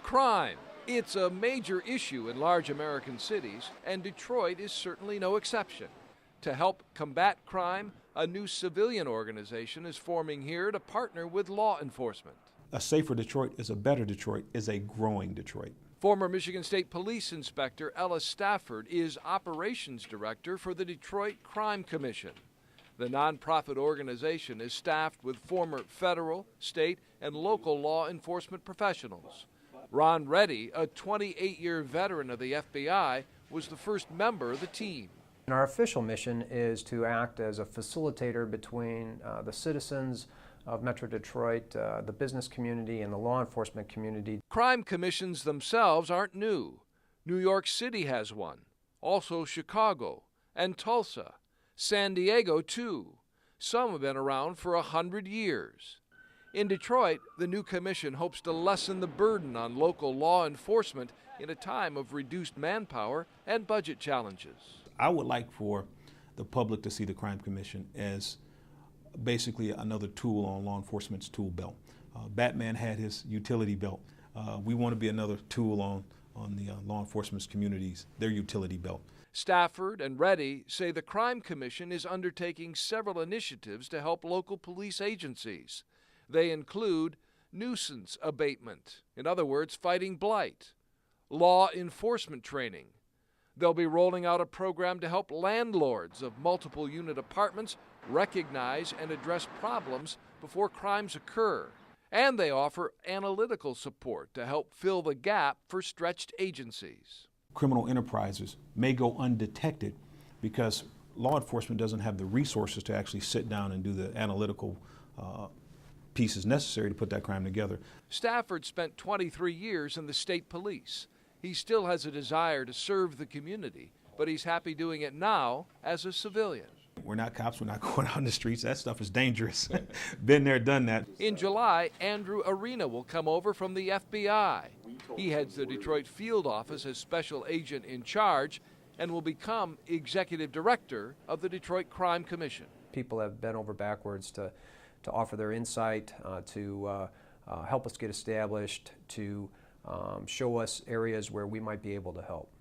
Crime. It's a major issue in large American cities, and Detroit is certainly no exception. To help combat crime, a new civilian organization is forming here to partner with law enforcement. A safer Detroit is a better Detroit, is a growing Detroit. Former Michigan State Police Inspector Ellis Stafford is Operations Director for the Detroit Crime Commission. The nonprofit organization is staffed with former federal, state, and local law enforcement professionals. Ron Reddy, a 28-year veteran of the FBI, was the first member of the team. And our official mission is to act as a facilitator between the citizens of Metro Detroit, the business community, and the law enforcement community. Crime commissions themselves aren't new. New York City has one, also Chicago and Tulsa, San Diego too. Some have been around for 100 years. In Detroit, the new commission hopes to lessen the burden on local law enforcement in a time of reduced manpower and budget challenges. I would like for the public to see the Crime Commission as basically another tool on law enforcement's tool belt. Batman had his utility belt. We want to be another tool on the law enforcement's communities, their utility belt. Stafford and Reddy say the Crime Commission is undertaking several initiatives to help local police agencies. They include nuisance abatement, in other words, fighting blight, law enforcement training. They'll be rolling out a program to help landlords of multiple unit apartments recognize and address problems before crimes occur. And they offer analytical support to help fill the gap for stretched agencies. Criminal enterprises may go undetected because law enforcement doesn't have the resources to actually sit down and do the analytical pieces necessary to put that crime together. Stafford spent 23 years in the state police. He still has a desire to serve the community, but he's happy doing it now as a civilian. We're not cops, we're not going out in the streets. That stuff is dangerous. Been there, done that. In July, Andrew Arena will come over from the FBI. He heads the Detroit field office as special agent in charge and will become executive director of the Detroit Crime Commission. People have bent over backwards to offer their insight, to help us get established, to show us areas where we might be able to help.